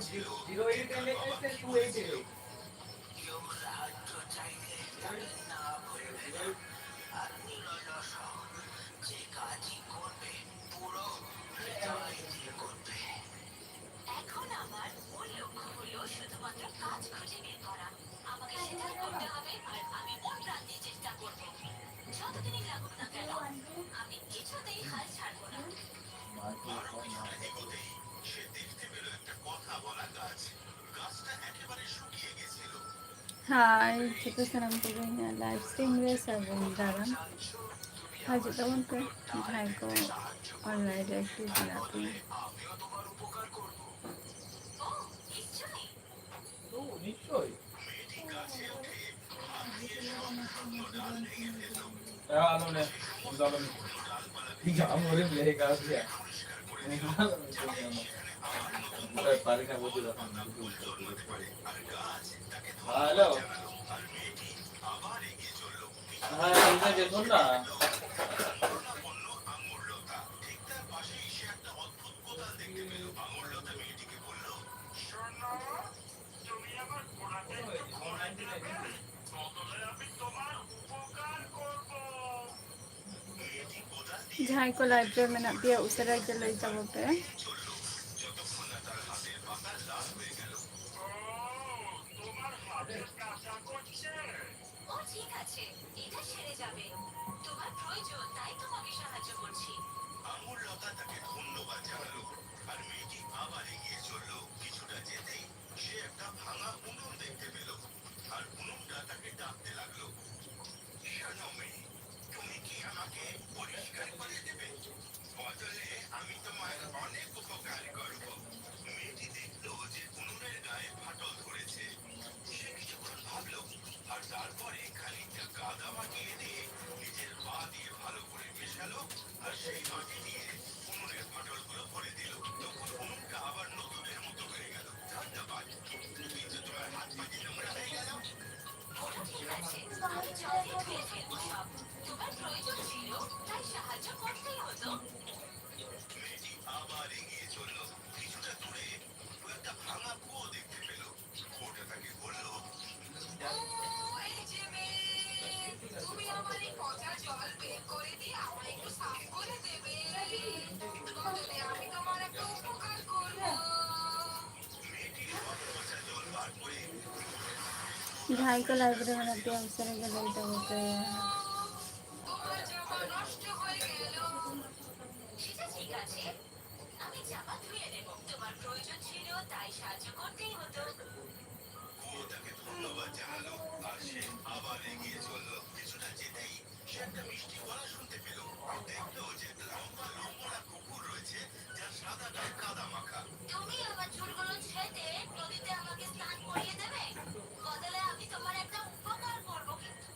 08 এসে 288 এখন আমার মূল লক্ষ্য হলো শুধুমাত্র কাজ খুঁজে বের করা। আমাকে সেটাই করতে হবে আর আমি মন প্রাণ দিয়ে চেষ্টা করব। যতদিনই লাগুক না কেন আমি কিছুতেই হাল ছাড়বো না। Hai, kita senang punya live stream dia sabun dalam. Haji tahun ke, hai ko online active बनाती हैं. ও নিশ্চয়ই। ও নিশ্চয়ই आलो ने जालो जाम हो रही है का दिया पारी का बोल रहा हूं हेलो हां इधर देखो ना Jahai ko live stream में ना दिया उसरा के लिए जाओ पे. ও ঠিক আছে, এটা সেরে যাবে। তোমার প্রয়োজন তাই তোমাকে সাহায্য করছি। ওটা ঠিক আছে, আমি জলদি ধুয়ে ফেলবো সব। তোমার প্রয়োজন ছিল তাই সাহায্য করতেই হতো। এই যে মেয়ে, তুমি আমার এই পচা জল বের করে দিয়ে আমায় একটু সাফ করে দেবে। বদলে আমি তোমার একটা উপকার করবো। Jahai ko live stream में ना दिया उसरा के लिए जाओ पे. তোমার জামা নষ্ট হয়ে গেল। সেটা ঠিক আছে, আমি জামা ধুয়ে নেব। তোমার প্রয়োজন ছিল তাই সাহায্য করতেই হতো। তুমি আমার চুলগুলো ছেঁটে নদীতে আমাকে স্নান করিয়ে দেবে। বদলে আমি তোমার একটা উপকার করবো কিন্তু।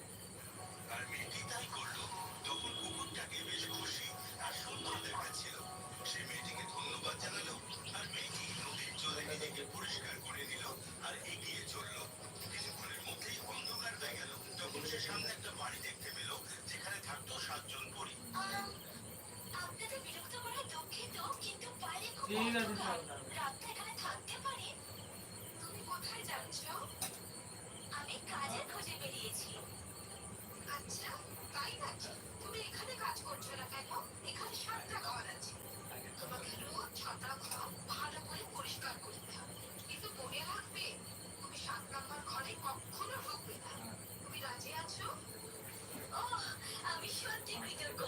আপনাদের বিরক্ত করায় দুঃখিত, কিন্তু বাইরে খুব ঠিক আছে অন্ধকার। রাতটা এখানে থাকতে পারি? তুমি কোথায় যাচ্ছ? আমি কাজের খোঁজে বেরিয়েছি। আচ্ছা, তাই নাকি? তুমি এখানে কাজ করছো না কেন? এখানে 7টা ঘর আছে। তোমাকে রোজ 6টা ঘর ভালো করে পরিষ্কার করতে হবে। কিন্তু মনে রাখবে, তুমি 7 নম্বর ঘরে কখনো ঢুকবে না। তুমি রাজি আছো? ওহ, আমি সত্যি কৃতজ্ঞ।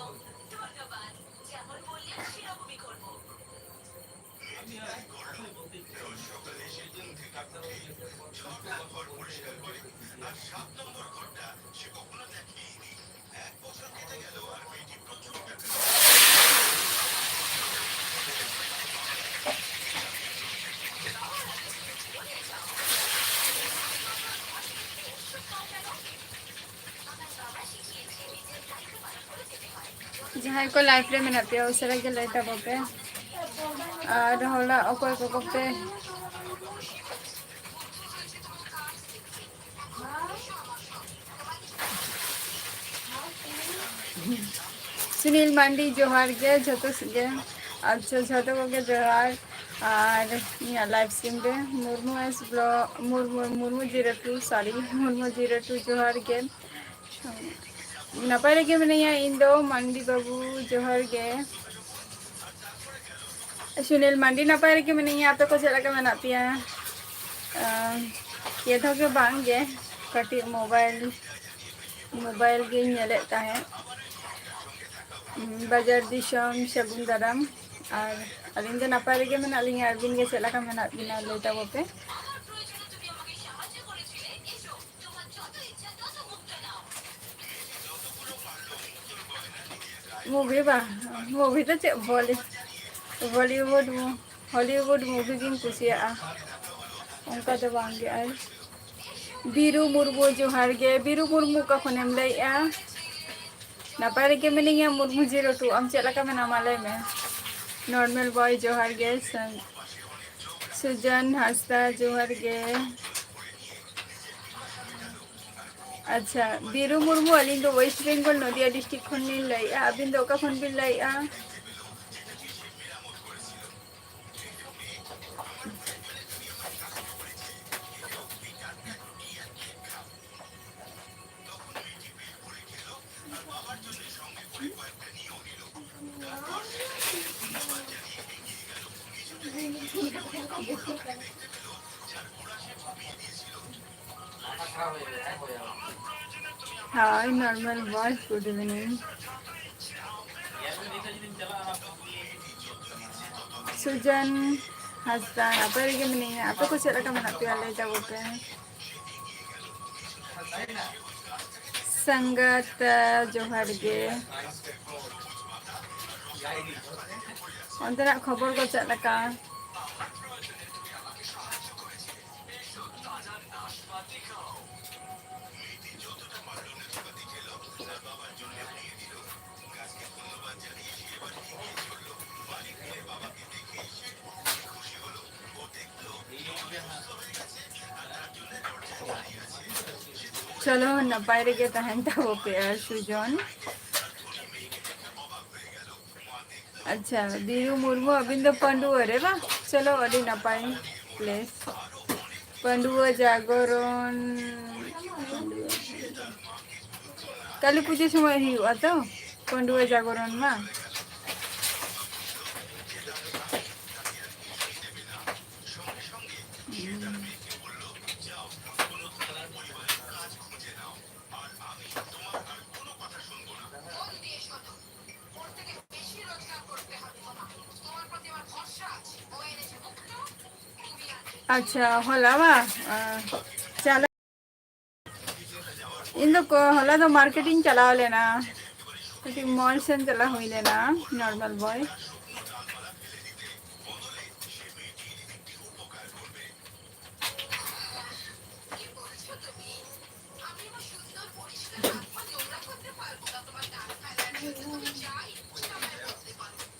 ধন্যবাদ। যেমন বললেন সেরকমই করবো। আমি আসলে বলতে Jahai ko live stream में ना दिया उसरा के लिए जाओ पे. और होला ओकोय को पे. सुनील मांडी जोहार के जतो से अच्छा झोटो को जोहार और लाइव स्ट्रीम रे Murmu S blog Murmu 02 sorry Murmu 02 जोहार के नपाय रे मनाया इन दो मंडी बाबू जोहार के सुनील मंडी नपाय रे मनाया आपे को चला के मना पिया ये तो के बांगे कटी मोबाइल के नेलेता है बाजार दिशम शगुन दाराम और अलिंग दो नपाय रे मेना अलिंग अरबिन के चला का मेना बिना लेता वो पे मूवी तो चे बॉलीवुड हॉलीवुड मूवी की कुसिया उनका तो बांगे आए बीरू मुर्मू जोहार गे बीरू मुर्मू का खनेम लैया नपाय रे मिनिया मुर्मू 02 आम चला का मेना माले में नॉर्मल बॉय जोहार गे सुजन हास्ता जोहार गे अच्छा बीरू मुर्मू अली दो वेस्ट बेंगल नदिया डिस्ट्रिक्ट खन लैया अबिन दो का खन बिन लैया हाय नॉर्मल बॉय गुड इवनिंग सुजन हंसता आप रे मनी आप को चला का मना पिया ले जाओ पे संगत जोहार गे अंतरा खबर को चला का चलो नपाय रे के तहनता वो पे सुजन अच्छा बीरू मुर्मू अबिंदो पंडु अरे वाह चलो अड़ी नपाय प्लेस पंडु जागरण काली पूजा समय हुआ तो पंडु जागरण में अच्छा हलावा चला इन को हला तो मार्केटिंग चला लेना कटी मॉल से चला हुई लेना नॉर्मल बॉय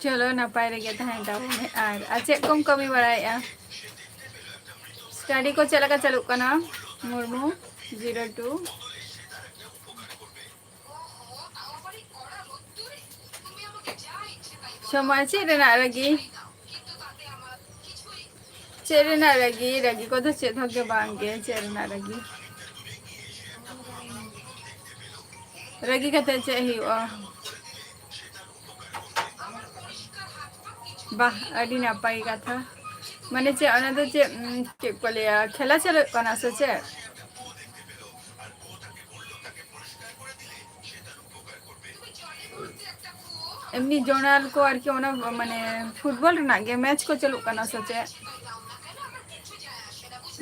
चलो नपाय रे गेता है दाव में और चे कम कमी बड़ाया स्टडी को चला का चलू कना मुर्मू 02 समय चेरेना रगी रगी को तो चेत होके बांगे चेरेना रगी कते चे हिवा बाह अडी नापाई कथा माने चे अना तो चे को लिया खेला चलो कना से चे एमनी जोनाल को आर के ओना माने फुटबॉल ना गे मैच को चलो कना से चे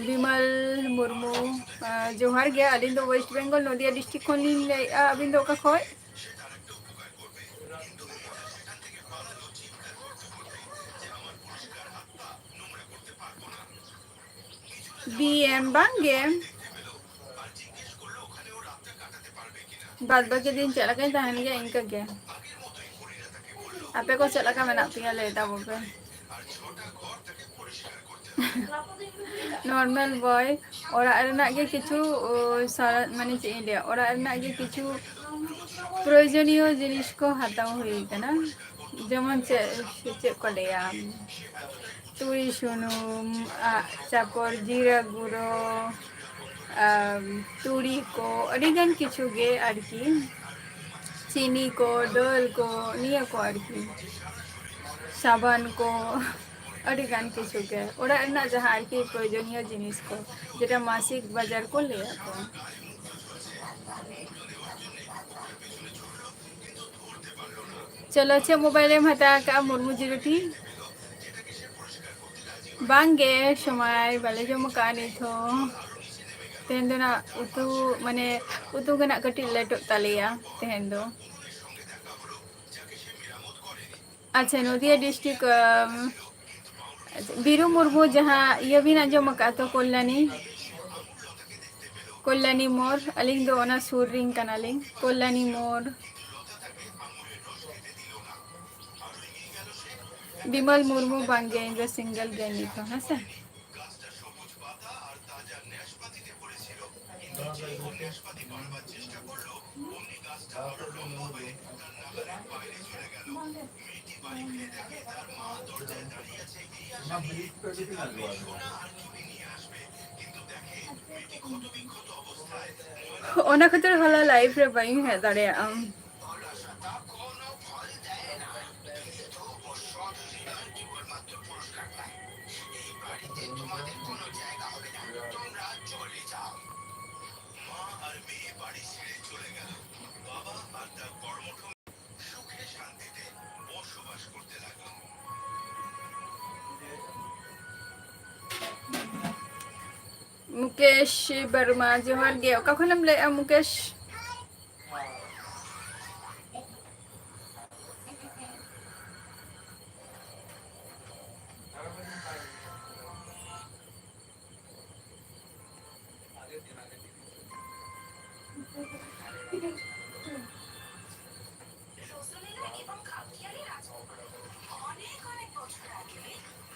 विमल मुर्मू जोहार गे अलिन दो वेस्ट बेंगल नदिया डिस्ट्रिक्ट खन ले अबिन दो का खय बीएम बांगे बाद बाकी दिन चला कहीं तहन गया इनका क्या आपे को चला का मैंने पिया लेता वो पे नॉर्मल बॉय और अरना के किचु सारा माने चाहिए लिया और अरना के किचु प्रयोजनीय जिनिस को हाथाव हुई है ना যেমন চেক করে তুই শুনুম, তারপর জিরা গুঁড়ো, তুড়ি को अड़ीगन किछु गे আর কি, চিনি को डोल को নিয়ে को আর কি, সাবান को अड़ीगन किछु गे ওরা না যাহা আর কি প্রয়োজনীয় জিনিস को যেটা মাসিক বাজার को ले ako। चलो अच्छा मोबाइल में हता का मुर्मू जिरुटी बांगे समय बाले जो मकानी थो तेहन दो ना उतु माने उतु गना कटी लेटो तालिया तेहन दो। अच्छा नदिया डिस्ट्रिक्ट बीरू मुर्मू जहाँ ये भी ना जो मका तो कोल्लानी मोर अलिंग दो ओना सूर रिंग कनालिंग कोल्लानी मोर बिमल मुर्मू बांगे इंद्र सिंगल गैनी तो है सर। ओना खतर हला लाइफ रे बाई है दाड़े मुकेश वर्मा जोहार गे ओका खनम ले मुकेश রসুলিনা এবং খামখেয়ালি রাজকুমার অনেক অনেক বছর আগে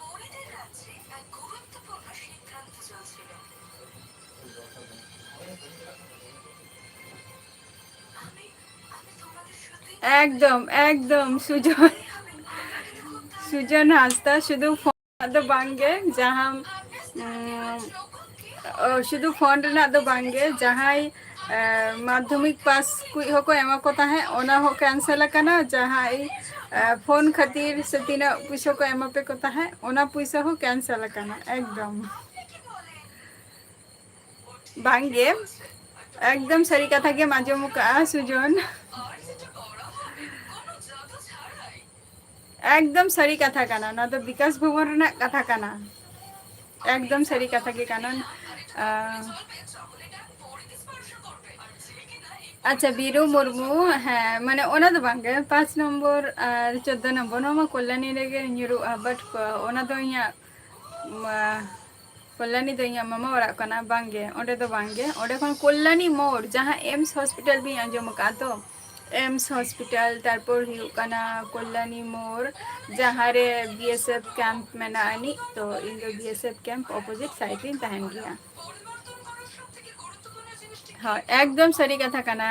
পরিদের রাজ্যে এক গুরুত্বপূর্ণ সিদ্ধান্ত চলছিল। আমি আমি তোমাদের সাথে एकदम एकदम सुजन सुजन हासता शुद्ध फोन दो बांगे जहाँ शुद्ध फोन रना दो बांगे जहाँ माध्यमिक पास कुछ हो को एमा को ताहे ओना हो कैंसिल करना जहाँ फोन खातिर से तीना पैसा को एमा पे को ताहे ओना पैसा हो कैंसिल करना एकदम बांगे एकदम सही कथा के माजे मुका सुजन एकदम सही कथा काना ना तो विकास भवन रना कथा काना एकदम सही कथा के कानन अच्छा बीरू मुर्मू हाँ माने ओना तो बांगे 5 नंबर और 14 नंबर नो मा कोल्लानी रेगे न्यूरू बट ओना तो यहाँ कोल्लानी तो यहाँ मामा ओरा कना बांगे ओडे तो बांगे ओडे खन कोल्लानी मोड़ जहाँ एम्स हॉस्पिटल भी आंजम का तो एम्स हॉस्पिटल तारपर हुकाना कोल्लानी मोड़ जहाँ रे बीएसएफ कैंप मेना आनी तो इन बीएसएफ कैंप ऑपोजिट साइड इन तहन गया। हाँ एकदम सही कथा काना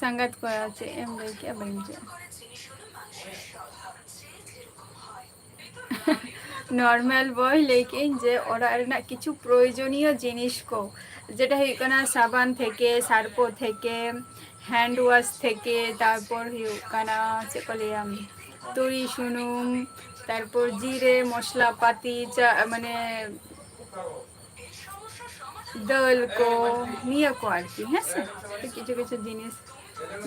संगत को আছে এম লেকে বইছে নরমাল বয় लेकिन যে ওরা না কিছু প্রয়োজনীয় জিনিস কো যেটা হিকানা সাবান থেকে সার্পো থেকে হ্যান্ড ওয়াশ থেকে তারপর হিকানা সে কলিয়াম তুই শুনুম তারপর জিরে মশলাপাতি মানে दल को निया को आरती है सर तो किछु किछु जिनिस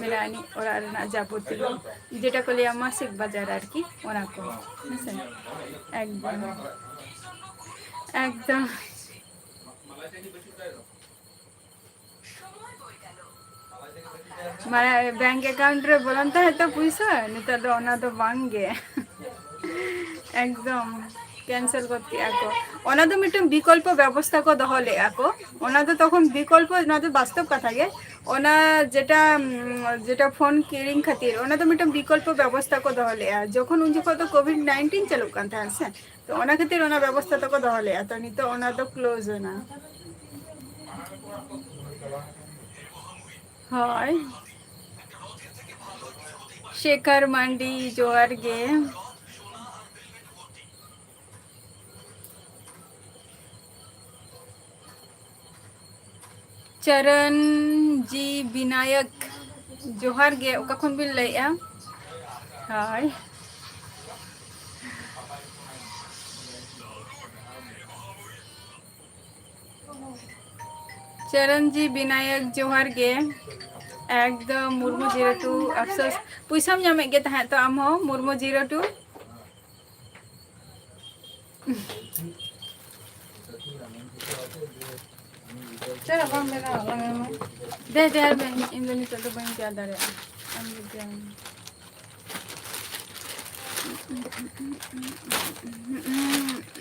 मिलानी और आरना जाबतीय जेटा को लिया मासिक बाजार आर की ओना को है सर एकदम एकदम मारा बैंक अकाउंट रे बोलंता है तो पैसा नहीं तो ओना तो बांगे एकदम कैंसिल करते आको ओना तो मिटम विकल्प व्यवस्था को दहले आको ओना तो तखन विकल्प ना तो वास्तव कथा गे ओना जेटा जेटा फोन किरिंग खातिर ओना तो मिटम विकल्प व्यवस्था को दहले जखन उन जखन तो कोविड-19 चालू कान था से तो ओना खातिर ओना व्यवस्था तो को दहले तो नि तो ओना तो क्लोज ना हाय शेखर मांडी जोहार गे चरण जी विनायक जोहार गे ओका खन बिन लैया हाय चरण जी विनायक जोहार गे एकदम मुर्मू 02 अफसोस पैसा नामे गे तहां तो आम हो मुर्मू 02 चलो बम मेरा दे दे यार मैं इन दोनों तो बन क्या दारे हम लोग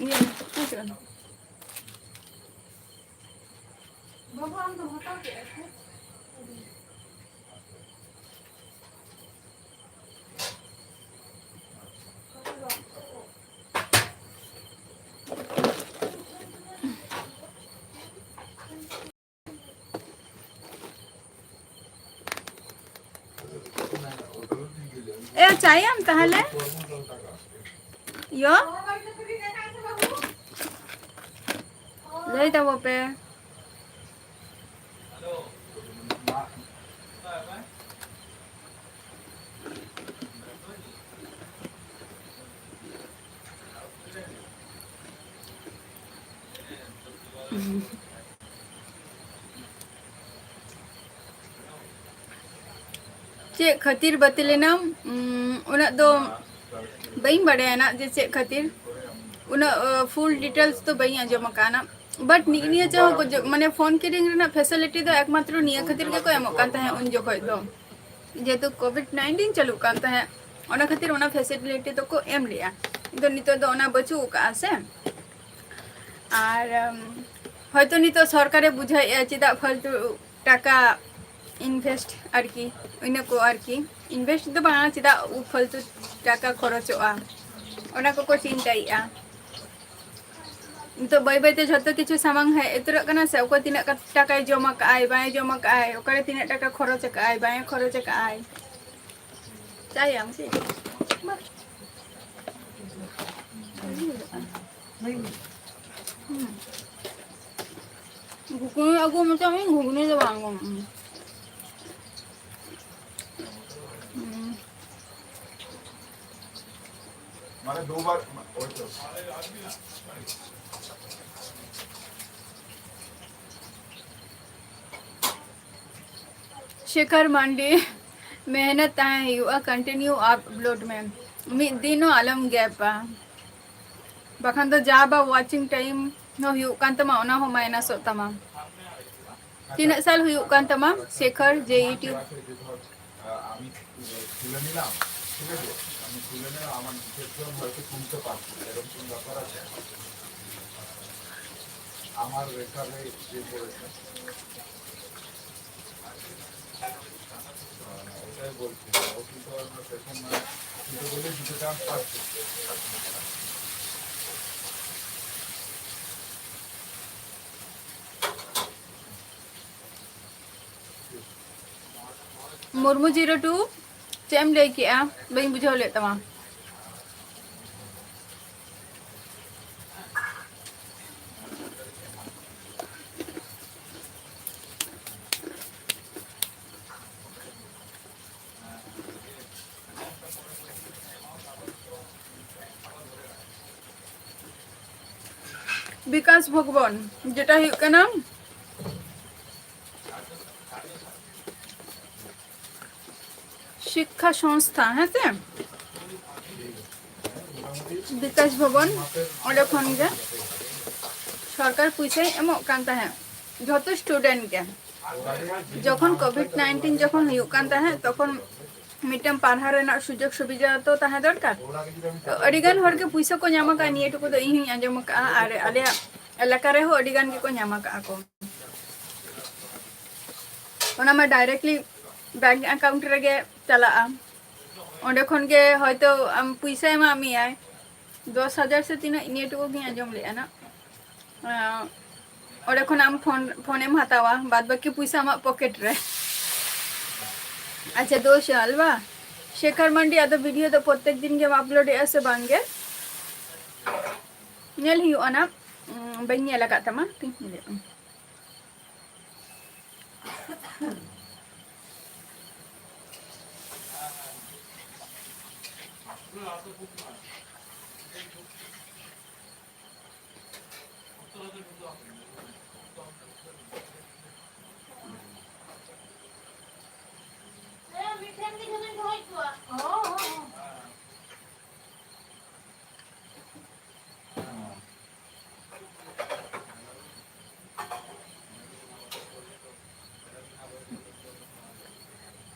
ये कुछ ना भगवान तो हटा के ए चाहिए हम ताहले यो ले तब पे चे खातिर बतलेना उना दो बई बड़े ना जे चे खातिर उना फुल डिटेल्स तो बई आजो मकाना बट निया चाहो को माने फोन किरिंग रेना फैसिलिटी दो एकमात्र निया खातिर के को एमो कांता है उन जो कोई दो जेतु कोविड-19 चलु कांता है ओना खातिर ओना फैसिलिटी तो को एम लिया तो नितो दो ओना बचु का से আর হয়তো নিতো সরকারে বুঝাই চিদা ফালতু টাকা ইনভেস্ট আর কি ওইনা কো আর কি ইনভেস্ট তো বানা চিদা উ ফালতু টাকা খরচোয়া ওনা কো চিন্তাইয়া तो बै बैते झतो किछु सामान है एतरा कना से ओको तिना टाका जमा काय बाय जमा काय ओकरे तिना टाका खरच काय बाय खरच काय चाय हम से घुगनी अगो मचा में घुगनी दे वांगो माने दो बार शेखर मांडी मेहनत है युवा कंटिन्यू अपलोड में मिद दिनो आलम गैप बखान तो जाबा वाचिंग टाइम नो हुयुक कान तमा ओना हो माइनस तमा तीन साल हुयुक कान तमा शेखर जे यूट्यूब আমি তুলে নিলাম ঠিক আছে আমি তুলে নিলাম আমার ক্ষেত্রে হয়তো তুলতে পারছি এরকম কোন ব্যাপার আছে আমার রেখারে যে পড়েছে ওটাই বলছি ও কিন্তু আমরা পেছন না কিন্তু বলে দুটো চান্স পাচ্ছি मुर्मू 02 चेम ले किया बई बुझो ले तमा विकास भगवान जेटा हुयुक काना शिक्षा संस्था है ते विकास भवन ओडे खन गे सरकार पैसा एमो कांता है যত स्टूडेंट के যখন कोविड-19 যখন हुयुक कांता है तখন मिटम पाढ़ा रेना सुजोग सुविधा तो ताहे दरकार तो अडिगान हर के पैसा को ᱧᱟᱢᱟ का निये टुको तो इही आंजम का आरे आले एलाका रे हो अडिगान के को ᱧᱟᱢᱟ का को ओना मा डायरेक्टली बैंक अकाउंट रे चला ओंडे खन के हयतो पैसा एमा मी आय 10,000 से तीना इने टुको भी आंजम ले ना ओंडे खन आम फोन एम हतावा बाद बाकी पैसा मा पॉकेट रे अच्छा दोष अलवा शेखर मंडी आदो वीडियो तो प्रत्येक दिन के अपलोड से बांगे नेल ही ना बनी लगा तमा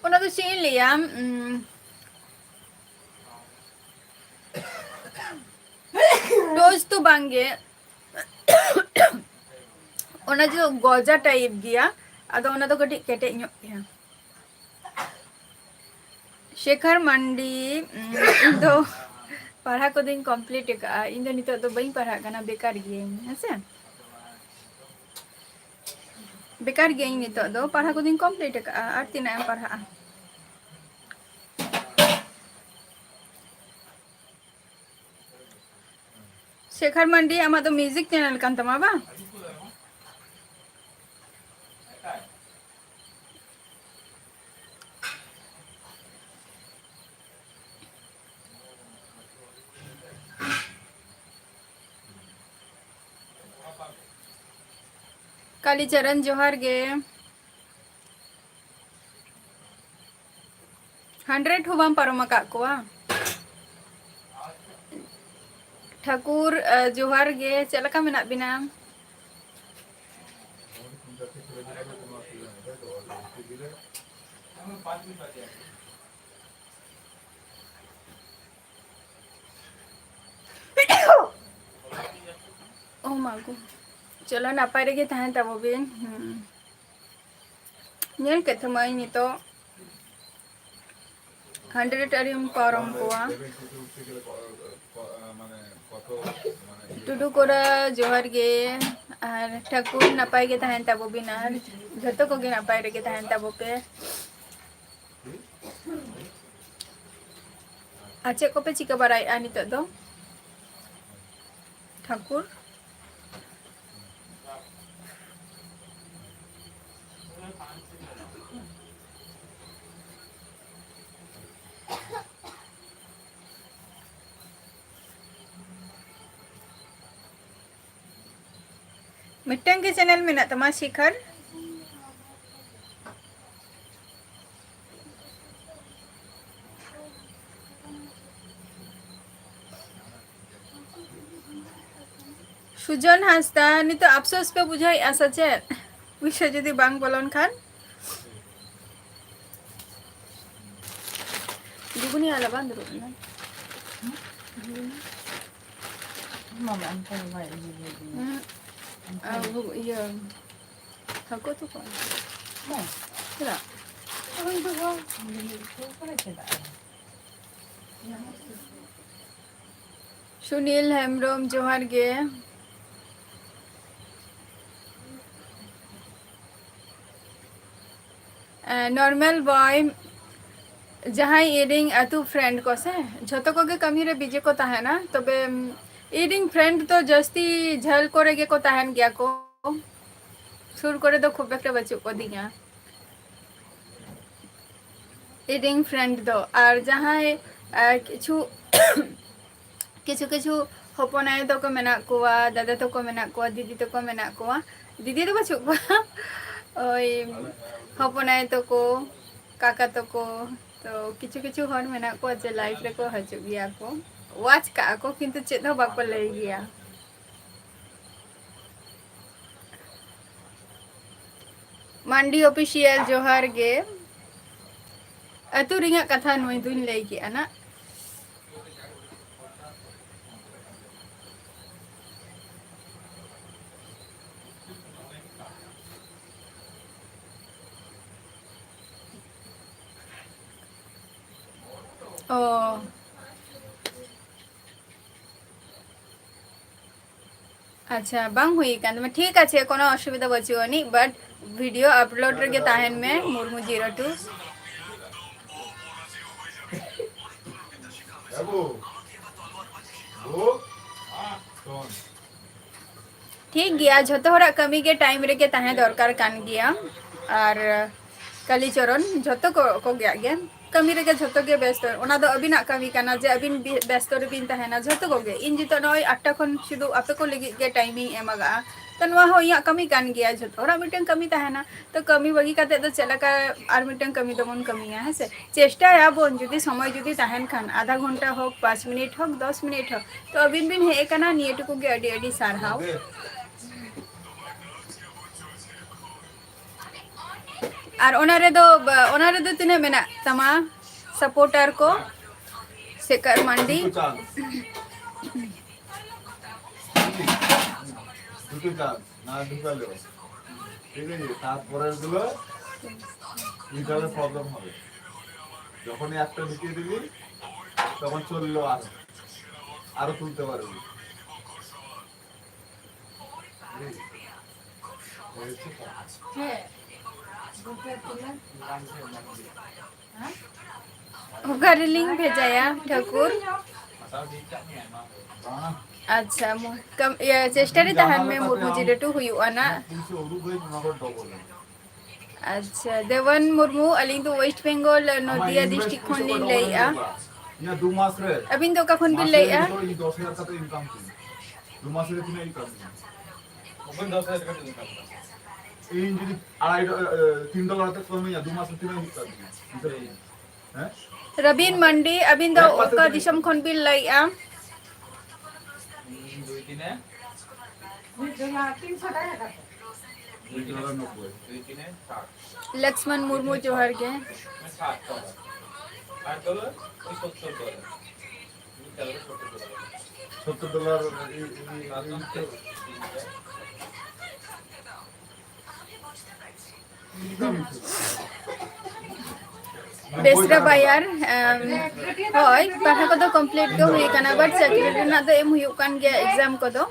una तो सीन लिया टोस्ट तो बांगे ओना जो गजा टाइप गया अदो ओना तो कटी केटे ᱧᱚᱜ गया शेखर मंडी इन दो पढ़ा को दिन कंप्लीट का इन दो नितो तो बई पढ़ा कना बेकार गियें हसे बेकार गियें नितो दो पढ़ा को दिन कंप्लीट का आर तिना पढ़ा शेखर मंडी आमा तो म्यूजिक चैनल कान तमा बा कालीचरण जोहार गे 100 हो बाम पारम का कोआ ठाकुर जोहार गे चलका मेना बिना ओ मागो चलो नापाय रेगे ताहें ताबो बिन नेल के थमाई नि तो 100 अरिम पारम कोआ टुडू कोरा जोहार गे और ठाकुर नापाय गे ताहें ताबो बिन और जतो को गे नापाय रेगे ताहें ताबो पे आचे को पे चिका बाराय आ नितो दो ठाकुर मिट्टन के चैनल में ना तमा शिखर सुजन हासदा नि तो अफसोस पे बुझाई आसा चे विषय जदि बांग बोलन खान दुगुनी आला बांध रो ना Mama antar baik ni. iya aku tuh kok Nah, tidak orang tu kau tu kan tidak. Sunil Hembram जोहार गे नॉर्मल बॉय जहाँ इडिंग अतु फ्रेंड को से झतो को गे कमी रे बीजे को ताहे ना तबे इडिंग फ्रेंड तो जस्ती झल को रे गे को ताहन गया को सुर करे तो खूब एक बच्चों को दिया इडिंग फ्रेंड दो और जहाँ किछु किछु किछु हपनाय तो को मेना कोवा दादा तो को मेना कोवा दीदी तो को मेना कोवा दीदी तो बच्चों को ओई हपनाय तो को काका तो को तो किछु किछु हर मेना को जे लाइफ रे को हजु गया को वाच का को किंतु चेत हो बाको ले गया मंडी ऑफिशियल जोहार गे अतु रिंगा कथा नोई दुन ले गया ना ओ अच्छा बांग हुई कान में ठीक है कोनो असुविधा बचुनी बट वीडियो अपलोड रे ताहन में मुर्मू 02 बाबू वो कौन ठीक गया झोतो हरा कमी के टाइम रे के ताहे दरकार कान गया और कालीचरण झोतो को गया कमी रे के झोतो के व्यस्त ओना दो अबिना कमी काना जे अबिन व्यस्त रे बिन ताहेना झोतो को गे इन जितो नय 8टा खन शुधु आपे को लगी के टाइमिंग एमागा तो नवा हो या कमी कान गया झोतो हरा मिटन कमी ताहेना तो कमी बगी काते तो चलका आर मिटन कमी दमन कमिया है से चेष्टा या बोन जुदी समय जुदी ताहेन खान आधा घंटा हो 5 मिनट हो 10 मिनट हो तो अबिन बिन हे काना नियटुको गे अडी अडी सारहाव और ओनारे दो तिने मेना तमा सपोर्टर को शेखर मंडी দুটো চাল না ঢুকালেও ঠিক আছে তারপরের গুলো ইন্টারনেট প্রবলেম হবে যখনই একটা ঢুকিয়ে দিবি তখন চললো আরো তুলতে পারবি হ্যাঁ দুটো তুলে होगा लिंक भेजाया ठाकुर हाँ, अच्छा कम ये चेष्टा रे तहन में मुर्मू जिरेटू हुई आना পুলিশে অরূপ হয়ে নগর ডবল अच्छा देवन मुर्मू अलिंग तो वेस्ट बंगाल नदिया डिस्ट्रिक्ट खन लिन लइया ইয়া 2 মাস রে अबिन तो का खन बिन लइया তো এই 10000 টাকা ইনকাম করি 2 মাসের কিনা ইনকাম ওপেন 10000 টাকা ইনকাম এই যদি $3 তক কমে যা 2 মাসের কিনা ইনকাম হ্যাঁ रबीन मंडी अबिन तो का दिशम खन बिन लइया দুটো না 300 টাকা কাটে $2.90 लक्ष्मण मुर्मू जोहर के बेसरा बायर होय पढ़ा को तो कंप्लीट को हुई कना बट सेक्रेटरी ना तो एम हुई कान गया एग्जाम को तो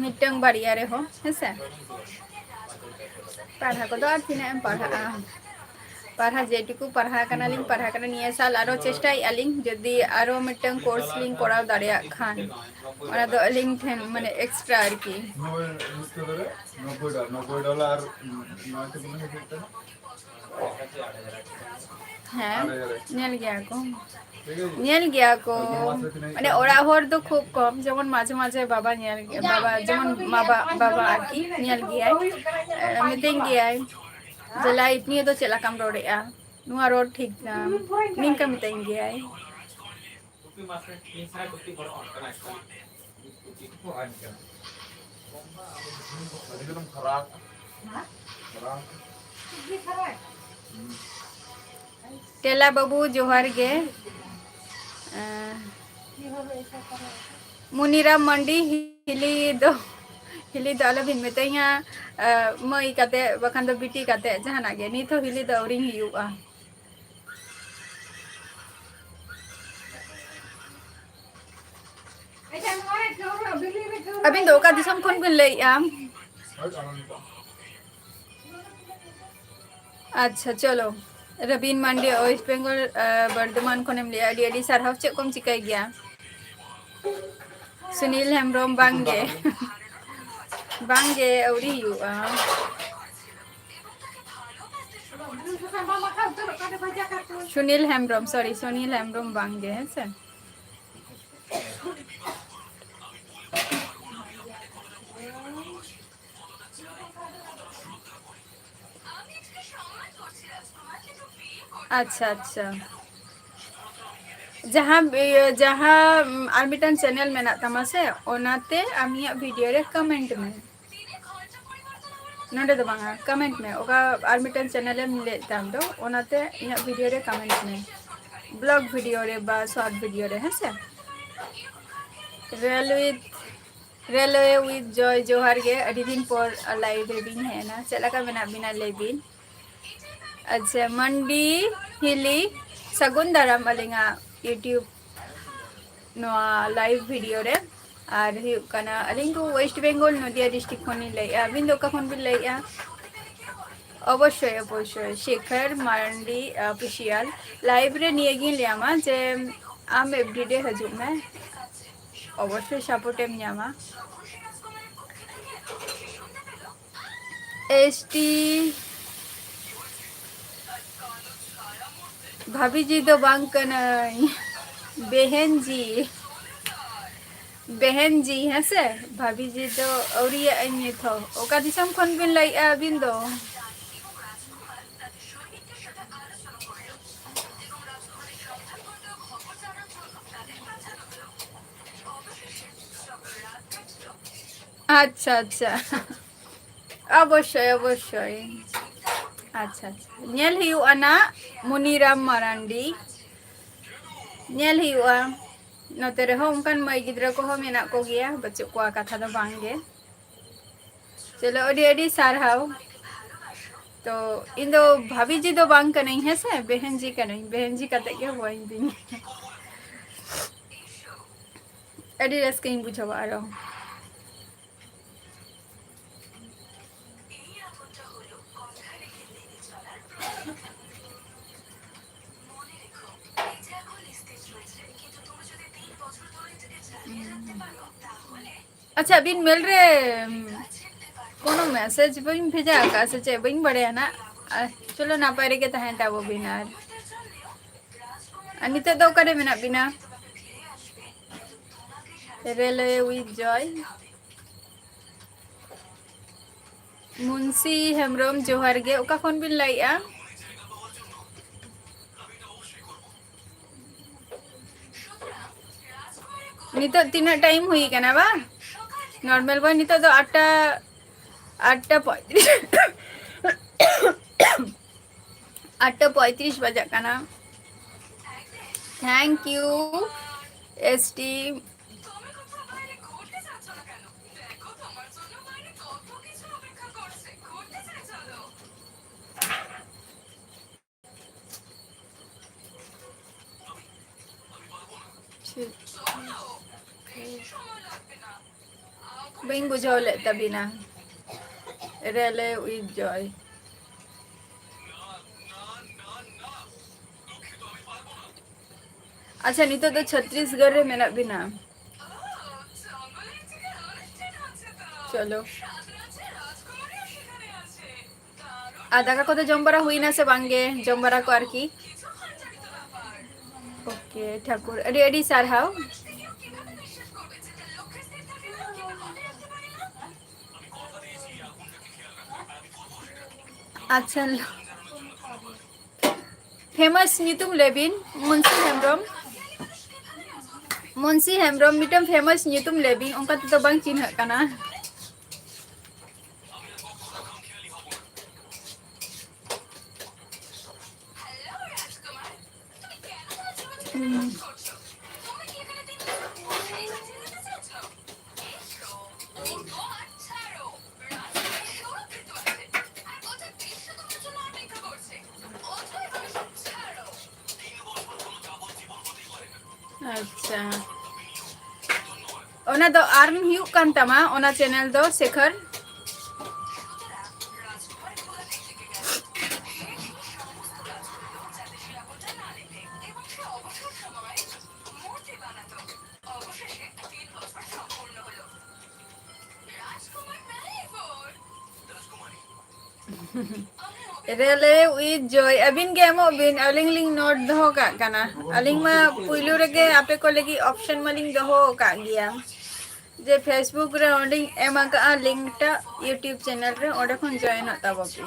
मिटंग बाड़िया रे हो हेसे पढ़ा को तो आर थिना एम पढ़ा जेटुकु पढ़ा कना लिंग पढ़ा कना निया साल आरो चेष्टा आलिंग जदी आरो मिटंग कोर्स लिंग कराव दाड़िया खान ओना दो लिंग थेन माने एक्स्ट्रा आर की $90 हाँ नेल गया को माने ओरा होर तो खूब कम जेमन माझे माझे बाबा नेल बाबा जेमन बाबा आकी नेल गया मिटिंग गया जला इतनी तो चला कम रोड़ेया नुआ रोड ठीक निंग का मिटिंग गया टेला बाबू जोहर गे मुनीराम मंडी हिली दो आलो बिन मेतैया मई काते बखान दो बिटी काते जहाना गे नी तो हिली दो रिंग हुआ अबिन दो का दिसम खन बिन लइया अच्छा चलो रबीन मंडी वेस्ट बंगाल बर्धमान खनेम लिया अडी अडी सारहाव चे कम चिकाय गया सुनील हेम्ब्रम बांगे बांगे औरी हुआ सुनील हेम्ब्रम सॉरी सुनील हेम्ब्रम बांगे है सर अच्छा अच्छा जहाँ आर्मिटन चैनल में तमा से ओनाते आमिया वीडियो रे कमेंट में नोडे दो बांगा कमेंट में ओका आर्मिटन चैनल में ले ताम दो ओनाते इना वीडियो रे कमेंट में ब्लॉग वीडियो रे बा शॉर्ट वीडियो रे है से रेलवे विद जॉय जोहर के अडी दिन पर लाइव बिन है ना चला का बिना ले बिन अच्छा मंडी हिली सगुन दाराम अलिंगा यूट्यूब नोआ लाइव वीडियो रे और कना अलिंग को वेस्ट बंगाल नदिया डिस्ट्रिक्ट खनि लइया बिन दोका खन बिन लइया अवश्य शेखर मांडी ऑफिशियल लाइव रे निये गिन लियामा जे आम एवरीडे हजु में अवश्य सपोर्ट एम ᱧᱟᱢᱟ एसटी भाभी जी तो बांग कनाई बहन जी है से भाभी जी तो औरिया अनी थो ओका दिसम खन बिन लाई अबिन दो अच्छा अच्छा अवश्य अवश्य अच्छा अच्छा नेल हुआ ना मुनीराम मरांडी नेल हुआ नोते रहो उनकान माई गिद्रा को हम मेना को गया बच्चों को कथा दो बांगे चलो अडी अडी सारहाव तो इन दो भाभी जी दो बांग का नहीं है से बहन जी का नहीं बहन जी का तक हुआ इन दिन अडी रस कहीं बुझवा रहा हूँ अच्छा बिन मिल रहे कोनो मैसेज बइन भेजा का से बइन बड़े है ना चलो ना पारे के तहन ता वो बिनार अनिता दो करे मेना बिना railway with Joy Munshi Hembram जोहार गे ओका खन बिन लाइआ नितो तीना टाइम हुई कना बा नॉर्मल बा नितो तो 8:35 बजा कना थैंक यू एसटी बइन बुझाओ ले तभी ना रेले विथ जॉय अच्छा नितो तो छत्तीसगढ़ रे मेना बिना चलो आधा का तो जम्बरा हुई ना से बांगे जम्बरा को आरकी ओके ठाकुर अडी अडी सारहाव अच्छा फेमस नितुम लेबिन मुंशी हेमब्रम मिटम फेमस नितुम लेबिन उनका तो बांग चिन्ह कना अच्छा ओना दो आर्न हिउ कान तमा ओना चैनल दो शेखर रेले विथ जॉय अबिन के एमो बिन अलिंग लिंग नोट दो का कना अलिंग मा पुइलु रेगे आपे को लगी ऑप्शन मलिंग दो का गया जे फेसबुक रे ओंडिंग एमा का लिंक टा यूट्यूब चैनल रे ओडे खन जॉइन होता बपि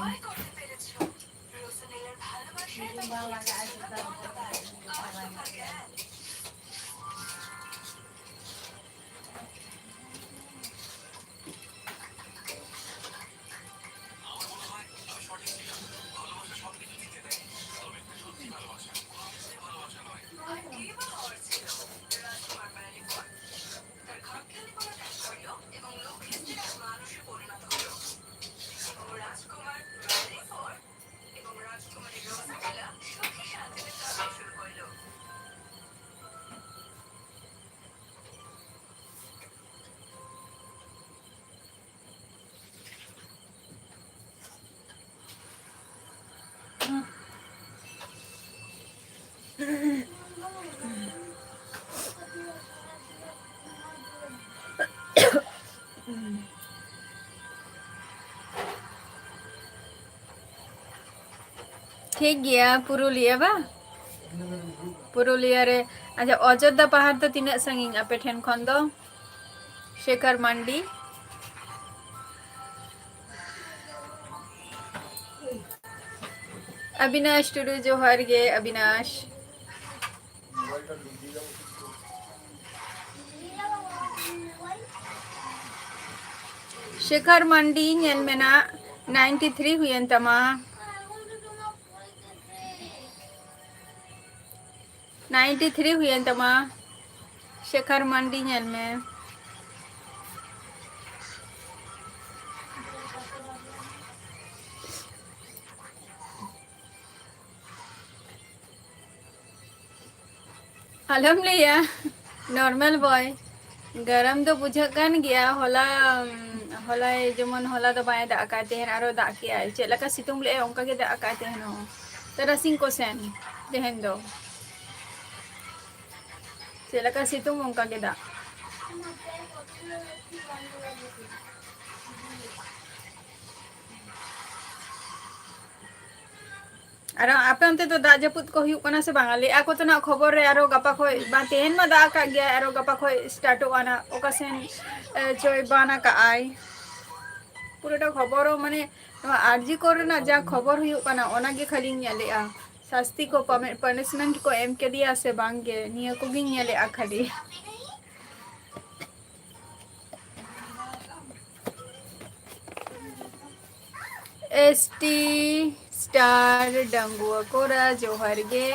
ठीक गया पुरुलिया बा पुरुलिया रे अच्छा अयोध्या पहाड़ तो तीन संगिंग आपे ठेन खन दो शेखर मंडी अविनाश टुडू जोहार गे अविनाश शेखर मंडी नेल मेना 93 हुयन तमा 93 हुयन तमा शेखर मंडी नेल में अलहमलिया नॉर्मल बॉय गरम तो बुझान गया होला होला जेमन होला तो बाय दाग काते हैं आरो दाग के आए चेला का सितुंग ले उनका के दाग काते हैं नो तरसिंग को सेन देहन दो चेला का सितुंग उनका के दाग अरे आपे अंते तो दाग जपुत को हुई कना से बांगाली आको तो ना खबर रे आरो गपा खोय बा तेहन मा दाग का गया आरो गपा खोय स्टार्ट आना ओका सेन चोय बाना का आई पुरोटा खबर माने आरजी करे ना जा खबर हुई कना ओना गे खाली नेलेआ शास्ति को पनिशमेंट को एम के दिया से बांगे निया को गी नेलेआ खाली एसटी स्टार डंगुआ कोरा जोहर गे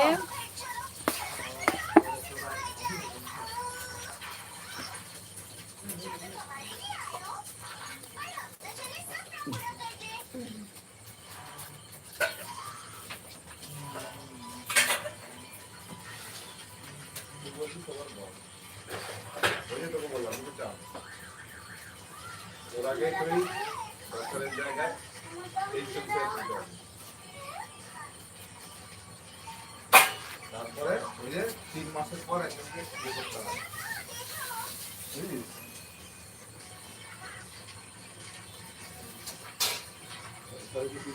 তারপরে ওই যে 3 মাসের পর একজনকে বিয়ে করতে হবে বুঝলি তাহলে কি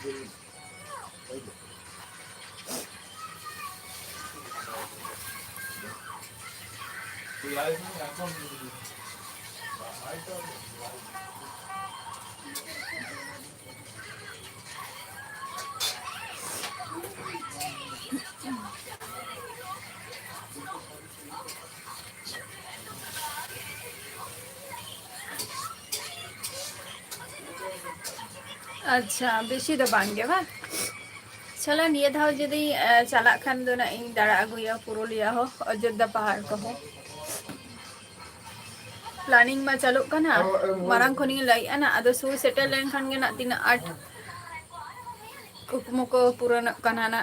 তুই লাইভ এখন अच्छा बेसी तो बांगे बा चलो निये धाव जदी चला खान दो ना इन दाड़ा अगुया पुरुलिया हो अयोध्या पहाड़ को हो प्लानिंग में चलो कना मारंग खनी लाई ना अदो सु सेटल लेन खान गे ना तीना 8 कुकमो को पूरा कना ना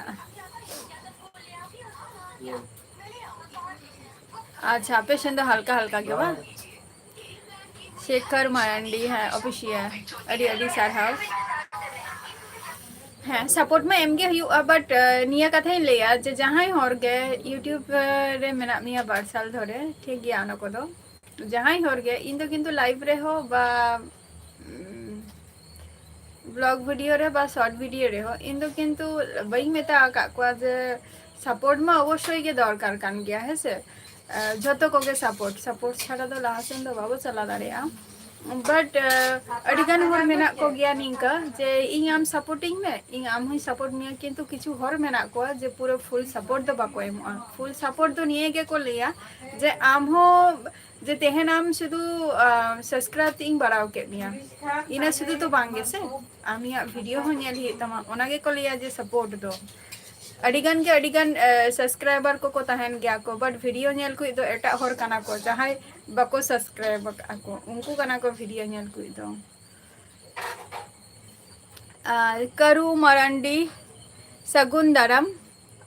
अच्छा पेशेंट तो हल्का हल्का के बा शेखर मारंडी है ऑफिशियल अडी अडी सारहाव हाँ सपोर्ट में एम गे हुआ बट निया कथा ही लिया जे जहाँ ही होर गे यूट्यूब रे मेना मिया 12 साल धरे ठीक गया ना को दो जहाँ ही होर गे इन तो किंतु लाइव रे हो बा ब्लॉग वीडियो रे बा शॉर्ट वीडियो रे हो इन तो किंतु बई मेता का को जे सपोर्ट में अवश्य के दरकार कान गया है से जतो को के सपोर्ट छाड़ा तो लासन तो बाबू चला दाड़िया बट अडिगान होर मेना को गया निंका जे इन आम सपोर्टिंग में इन आम ही सपोर्ट मिया किंतु किछु होर मेना को जे पूरे फुल सपोर्ट तो बाको एमआ फुल सपोर्ट तो निये के को लिया जे आम हो जे तेहन आम शुधु सब्सक्राइब तिंग बढ़ाओ के मिया इना शुधु तो बांगे से आमिया वीडियो हो नेल ही तमा ओना के को लिया जे सपोर्ट दो अडिगान के अडिगान सब्सक्राइबर को तहन गया को बट वीडियो नेल को दो एटा होर कना को जहाय बको सब्सक्राइब को उनको कना को वीडियो नेल को दो करू मरांडी सगुन दाराम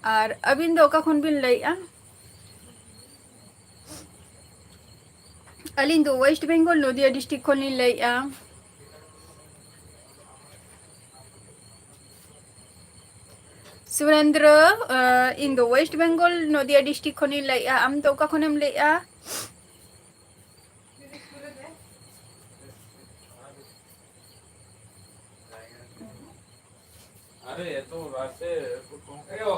और अबिन दो का खुन बिन लइया अलिन दो वेस्ट बंगाल नदिया डिस्ट्रिक्ट खोलनी लइया सुरेंद्र इन दो वेस्ट बंगाल नदिया डिस्ट्रिक्ट खोनी लइया आम तो का खोनेम लइया अरे ये तो रास्ते यो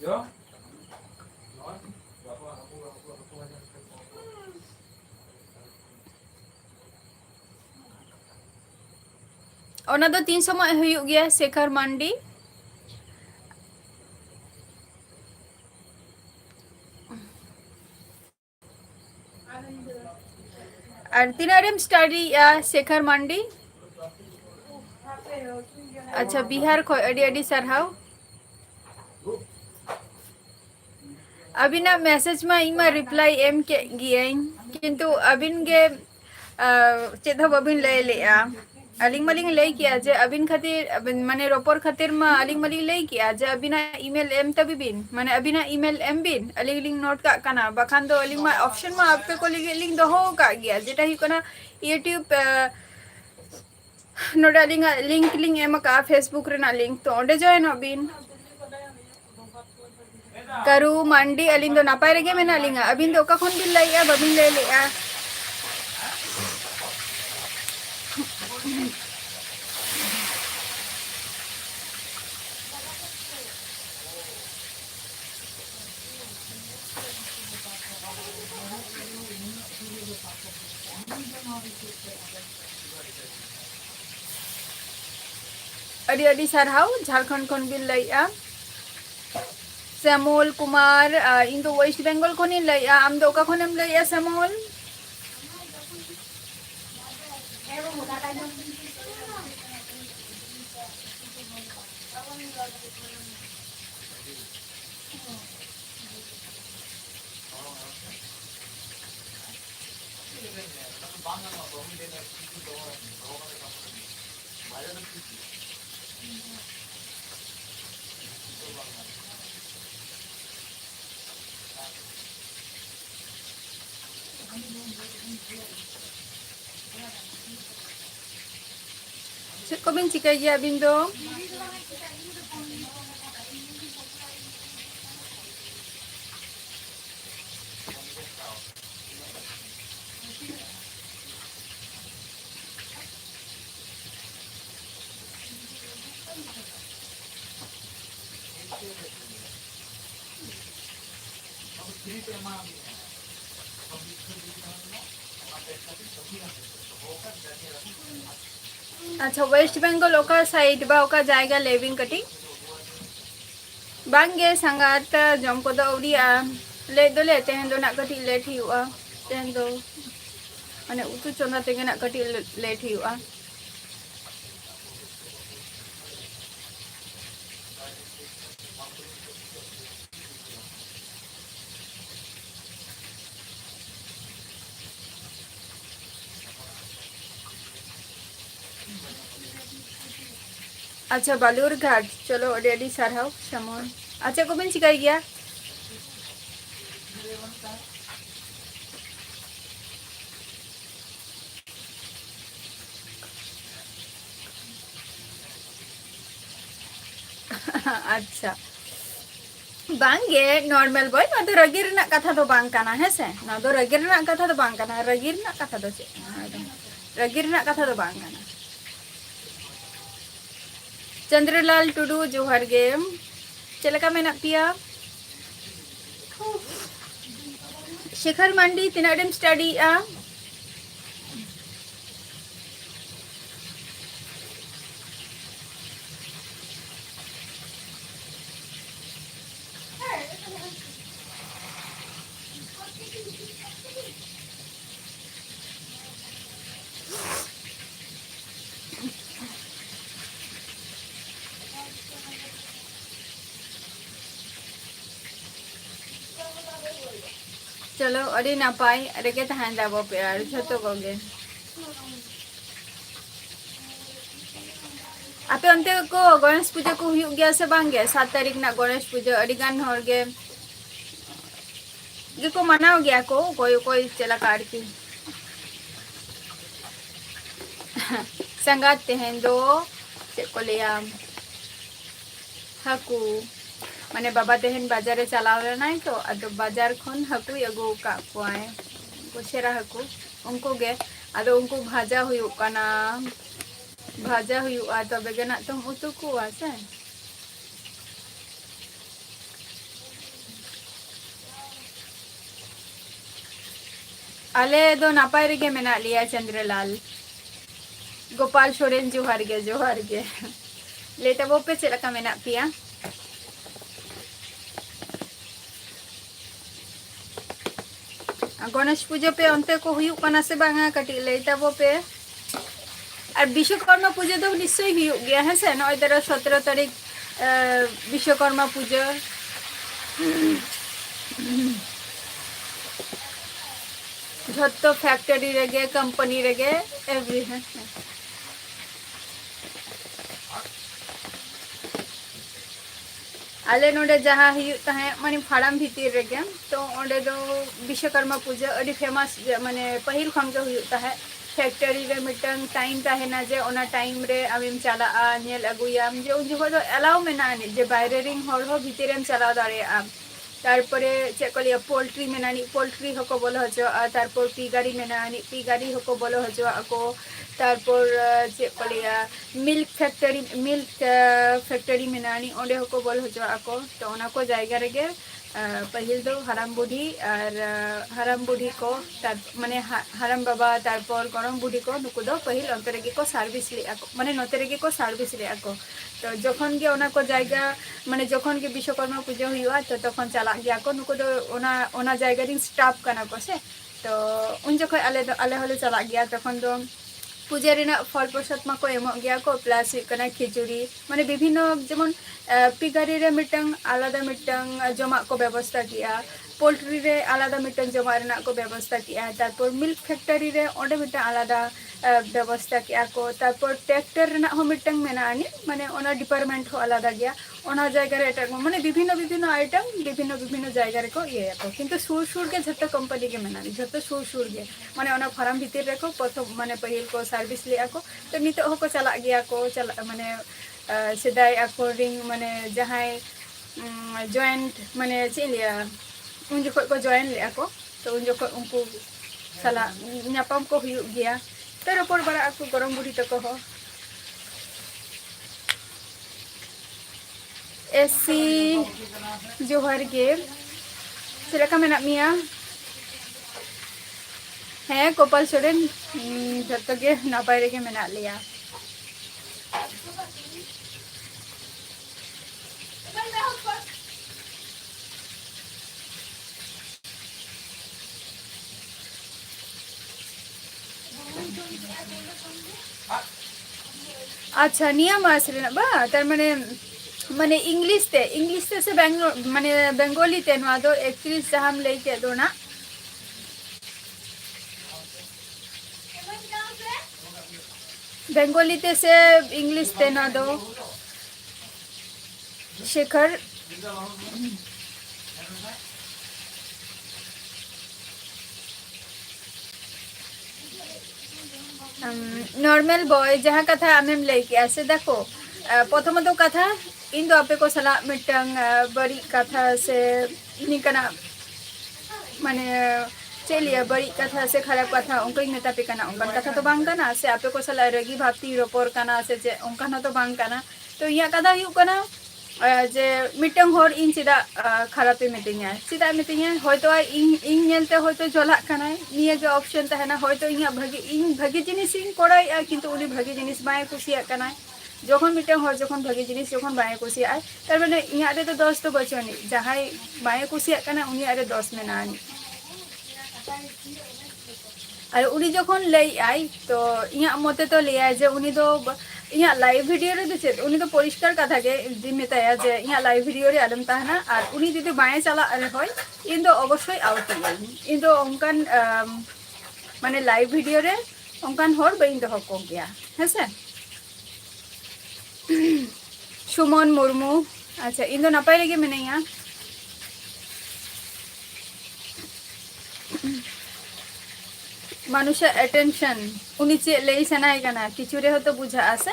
यो ona do 3 समय huyuk gaya Shekhar Mandi. और तीनारेम स्टडी या शेखर मंडी अच्छा बिहार खो अडी अडी सरहाव अबिना मैसेज में इमा रिप्लाई एम के गियाइन किंतु अबिन गे चेद हो बबिन ले लेया अलिंग मलिंग ले किया जे अबिन खातिर माने रोपर खातिर मा अलिंग मलिंग ले किया जे अबिना ईमेल एम तभी बिन माने अबिना ईमेल एम बिन अलिंग लिंग नोट का कना बखान दो अलिंग मा ऑप्शन मा आपे को लिंग दो हो का गया जेटा ही कना यूट्यूब नोट अलिंग लिंक एम का फेसबुक रेना लिंक तो ओंडे जॉइन अबिन करू मंडी अलिंग दो नापाय रेगे मेना अलिंग अबिन दो का खन बिन लइया बबिन ले लेया अडी अडी सरहाव झारखंड खन बिन लइया श्यामल कुमार इन दो वेस्ट बेंगल खन इन लइया आम दो का खनेम लइया श्यामल चेक को बिन चिकाय गया बिन दो अच्छा वेस्ट बेंगल ओका साइड बा ओका जायगा लेविंग कटी बांगे संगात जम को दो उड़िया ले दो ले तेहन दो ना कटी लेट हुआ तेहन दो माने उतु चोना तेगे ना कटी लेट हुआ अच्छा बालूर घाट चलो अडी सरहाव समोन अच्छा को बिन चिकाई गया अच्छा बांगे नॉर्मल बॉय ना तो रगिर ना कथा तो बांग काना है से ना तो रगिर ना कथा तो बांग काना रगिर ना कथा तो चे रगिर ना कथा तो बांग काना चंद्रलाल टुडू जोहार गे चलका मेना पिया शेखर मंडी तिनाडेम स्टडी आ चलो अड़ी नापाय रेगे तहन जाबो पे यार झतो गोगे आपे अंते को गणेश पूजा को हुई गया से बांगे 7 तारीख ना गणेश पूजा अड़ी गान हर गे को मनाओ गया को कोई कोई चला काट की संगात तहन दो से को लिया हाकू माने बाबा तेहन बाजारे चलाव लेनाय तो अदो बाजार खन हाकू अगो का कोय कोसेरा हाकू उनको गे अदो उनको भाजा हुई काना भाजा हुआ तबे गना तुम उतु कुआ से आले दो नापाय रेगे मेना लिया चंद्रलाल गोपाल सोरेन जोहार गे लेते वो पे चलका मेना पिया गणेश पूजा पे अंते को हुयु कना से बांगा कटी लेता वो पे और विश्वकर्मा पूजा तो निश्चय हुयु गया है से नय 17 तारीख विश्वकर्मा पूजा झत्तो फैक्ट्री रेगे कंपनी रेगे एवरी है आले नोडे जहाँ हुयु तहे माने फाड़ाम भीतर रेगे तो ओंडे दो विश्वकर्मा पूजा अड़ी फेमस माने पहिल खन के हुयु तहे फैक्ट्री रे मिटन टाइम तहेना जे ओना टाइम रे आमिम चला नेल अगुयाम जे उन जो अलाउ मेना जे बाहरे रिंग हर हो भीतरेम चला दारे आम तारपरे चेकलिया पोल्ट्री मेनानी पोल्ट्री हको बोलो हजो तारपर पी गाड़ी मेनानी पी गाड़ी हको बोलो हजो आको तारपर चेकलिया मिल्क फैक्ट्री मेनानी ओंडे हको बोलो हजो आको तो ओना को जायगा रेगे पहिल दो हाराम बुढ़ी और हाराम बुढ़ी को तार माने हाराम बाबा तारपर गरम बुढ़ी को नुकु दो पहिल अंत रेगे को सर्विस ले आको माने नते रेगे को सर्विस ले आको तो जखन के ओना को जायगा माने जखन के विश्वकर्मा पूजा हुआ तो तखन चला गया को नुकु दो ओना जायगा रिंग स्टाफ कना को से तो उन जखन आले होले चला गया तखन दो पूजा रेना फल प्रसाद मा को एमो गया को प्लस कना खिचुड़ी माने विभिन्न जेमन पिगारी रे मिटंग आलादा मिटंग जमा को व्यवस्था किया पोल्ट्री रे आलादा मिटंग जमा रेना को व्यवस्था किया तारपर मिल्क फैक्ट्री रे ओंडे मिटंग आलादा व्यवस्था किया को तारपर ट्रैक्टर रेना हो मिटंग मेनानी माने ओना डिपार्टमेंट हो आलादा गया ओना जायगा रे एटा माने विभिन्न आइटम विभिन्न जायगा रे को ये को किंतु सुर के झत्तो कंपनी के मेनानी झत्तो सुर के माने ओना फार्म भीतर रे को प्रथम माने पहिल को सर्विस लिया को तो नितो हो को चला गया को चला माने सेदाय अकॉर्डिंग माने जहाय जॉइंट माने चलिया उन जो को जॉइन ले को तो उन जो को उनको चला न्यापम को हुई गया तो रपड़ बड़ा आपको गरम बुढ़ी तक हो ऐसी जोहर गे चलका मेना मिया है गोपाल सोरेन जत्तो गे नापाय रेगे मेना लिया अच्छा नियम आसरे बा तार माने इंग्लिश ते से माने बेंगोली ते नवा दो 31 जहां लई के दो ना बेंगोली ते से इंग्लिश ते ना दो शेखर नॉर्मल बॉय जहाँ कथा आमेम लैके आसे देखो प्रथमत कथा इन दो आपे को सला मिटंग बड़ी कथा से निकना माने चलिए बड़ी कथा से खराब कथा उनको ही मेता पे कना उनका कथा तो बांग कना से आपे को सला रगी भाती रोपोर कना से जे उनका ना तो बांग कना तो यहाँ कथा ही कना जे मिटंग होर इन चिदा खराब पे मिटिंग चिदा मिटिंग होयतो इन नेलते होयतो जला कना निया के ऑप्शन तहना होयतो इन भागी जिनिस इन कोड़ाय किंतु उनी भागी जिनिस बाय खुशिया कना जखन मिटंग होर जखन भागी जिनिस जखन बाय खुशिया तार माने इया रे तो 10 तो बचोनी जहाय बाय खुशिया कना उनी आरे 10 मेनानी और उनी जखन लई आई तो इया मते तो ले आय जे उनी तो इया लाइव वीडियो रे चेत उनी तो परिष्कार कथा के दि मेताया जे इया लाइव वीडियो रे आलम ताहना और उनी जदि बाय चला रे होय इन दो अवश्य आउट इन दो ओंकान माने लाइव वीडियो रे ओंकान होर बइन दो को गया हेसे सुमन मुर्मू अच्छा इन दो नापाय लेगे मेनैया मानुषा अटेंशन उनी चे लई सनाय कना किछु रे हो तो बुझा आसे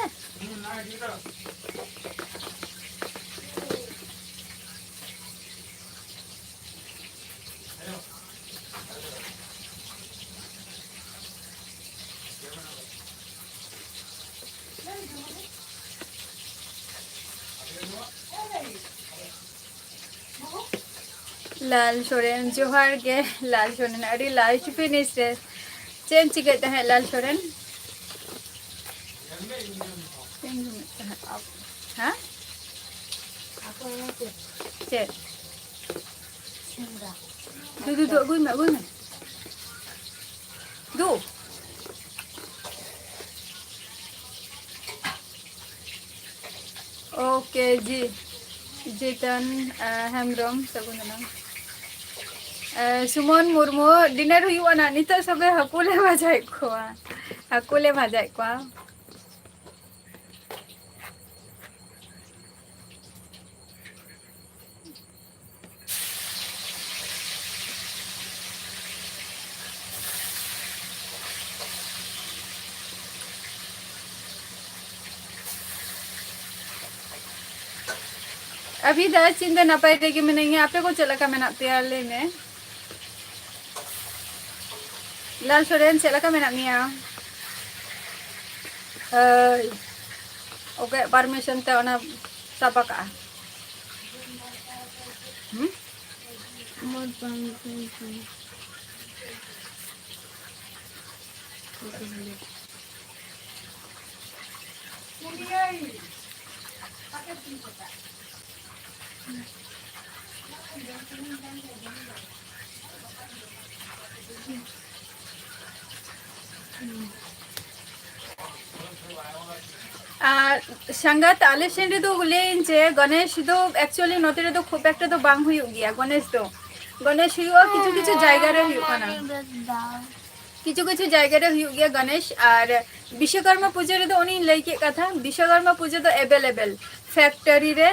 लाल सोरेन जोहार के लाल सोरेन अरे लास्ट फिनिश रे चेन चिकते हैं लाल सोरेन हाँ Aku yang itu. Chain Sindra. दो अगुई में दो ओके जी जितन हेमब्रम सगुना सुमन मुर्मू डिनर हुआ ना नित सब हाकुले भाजाए को अभी 10 चिंता ना पाए थे कि मैं नहीं आपे को चला का मैं ना तैयार ले में लाल सोरेन चला का मैं ना मिया ओके परमिशन ते ओना सापा का संगत आले सेंडे तो लेन जे गणेश तो एक्चुअली नोते रे तो खूब एकटा तो बांग हुई गया गणेश हुआ किछु किछु जायगा रे हुई ना किछु किछु जायगा रे हुई गया गणेश और विश्वकर्मा पूजा रे तो उनी लई के कथा विश्वकर्मा पूजा तो अवेलेबल फैक्ट्री रे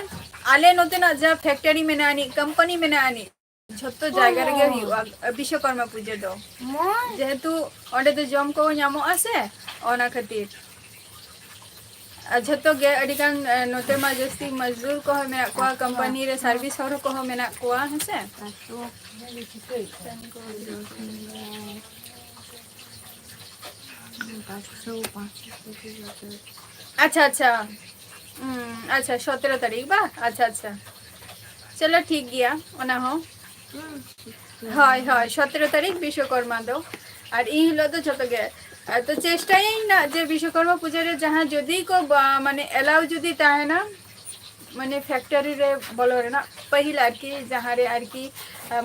आले नोते ना जा फैक्ट्री में ना आनी कंपनी में ना आनी झत्तो जायगा रे हुई विश्वकर्मा पूजा तो जेहेतु ओंडे तो जम को ᱧᱟᱢᱚᱜ आसे ओना खातिर झत्तो गे अडिगान नोते मा जस्ती मजदूर को मेना को कंपनी रे सर्विस हर को मेना को हसे अच्छा अच्छा अच्छा 17 तारीख बा अच्छा अच्छा चलो ठीक गया ओना हो हाय हाय 17 तारीख विश्वकर्मा दो और इ हिलो तो झत्तो गे तो चेष्टा ना जे विश्वकर्मा पूजा रे जहाँ जदी को माने एलाउ जदी ताहे ना माने फैक्ट्री रे बोलो रे ना पहिला आर की जहाँ रे आर की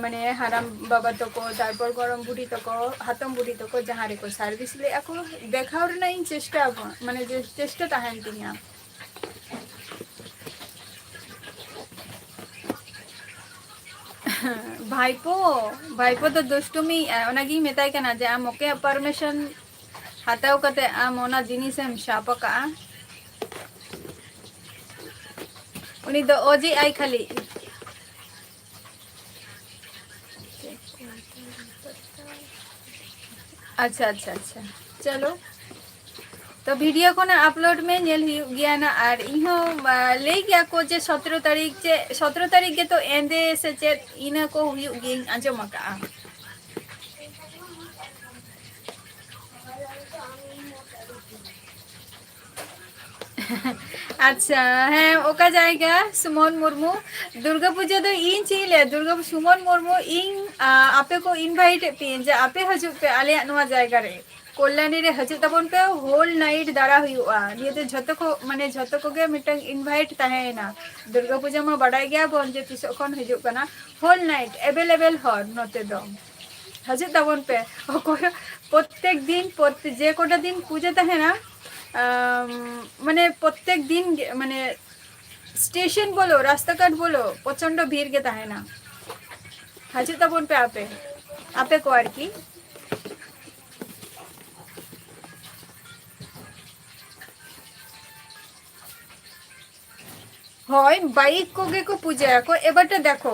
माने हाराम बाबा तो को तारपर गरम बुढ़ी तो को हातम बुढ़ी तो को जहाँ रे को सर्विस ले ako देखाव रे ना इन चेष्टा माने जे चेष्टा ताहेन तिया भाईपो तो दुष्टुमी ओनागी मेताय कना जे आम ओके परमिशन हाताव कते आम ओना जिनिसम शापका उनी दो ओजी आई खाली अच्छा अच्छा अच्छा चलो तो वीडियो को ना अपलोड में नेल गया ना और इहो ले गया को जे 17 तारीख के तो एंदे से चे इना को हुई गे आजम का अच्छा है ओका जाएगा सुमन मुर्मू दुर्गा पूजा तो इन चिले दुर्गा सुमन मुर्मू इन आपे को इनवाइट पे जे आपे हजू पे आले नवा जाएगा रे कल्याणी रे हजू तबन पे होल नाइट दारा हुआ ये तो झतो को माने झतो को गे मिटंग इनवाइट ताहे ना दुर्गा पूजा में बड़ाई गया बोन जे तिस कोन हजू कना होल नाइट अवेलेबल हर नोते दो हजू तबन पे प्रत्येक दिन जे कोटा दिन पूजा ताहे ना माने प्रत्येक दिन माने स्टेशन बोलो रास्ता काट बोलो प्रचंड भीड़ के ताहे ना हजू तबन पे आपे को आर की হয় বাইক কোগে को पूजा को एबारटा देखो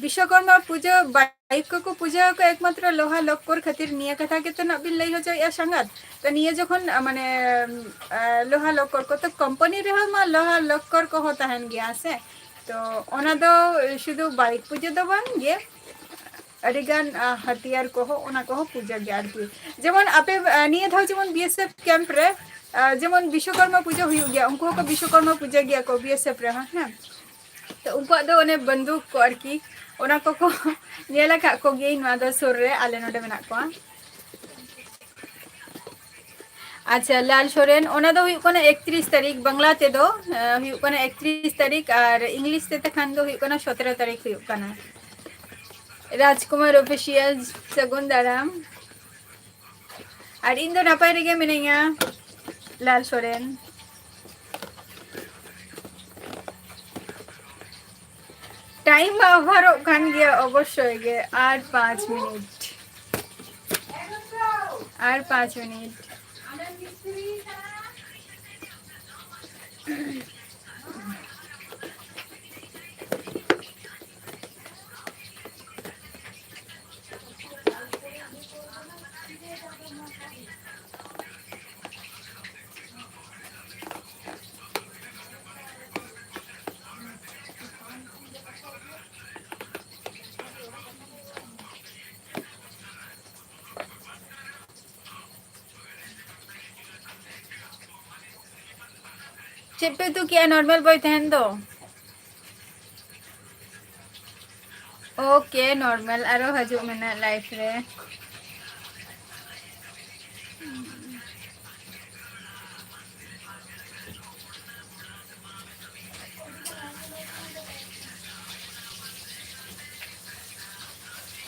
विश्वकर्मा पूजा बाइक को पूजा को एकमात्र लोहा लक्कर खातिर निया कथा के तो नबिल लई हो जाय या संगत तो निया जखन माने लोहा लक्कर को तो कंपनी रे मा लोहा लक्कर को होता है गया से तो ओना दो शुद्ध बाइक पूजा दो बन गे अडिगान हथियार को हो ओना को पूजा गया की जेमन आपे निया था जेमन बीएसएफ कैंप रे जेमन विश्वकर्मा पूजा हुई गया उनको को विश्वकर्मा पूजा गया को बीएसएफ रे हैं तो उनको दो ओने बंदूक को आरकी ओना को नेला का को गे नवा दो सुर रे आले नोडे मेना को अच्छा लाल सोरेन ओना दो हुई कोना 31 तारीख बांग्ला ते दो हुई कोना 31 तारीख और इंग्लिश ते खान दो हुई कोना 17 तारीख हुई कोना राजकुमार ऑफिशियल सगुन दाराम और इन दो नापाय रेगे मिनेगा लाल सोरेन टाइम ओवर खान गया अवश्य गे और 5 मिनट और 5 मिनट चिप्पे तू क्या नॉर्मल बॉय तहन दो ओके नॉर्मल आरो हजू मेना लाइफ रे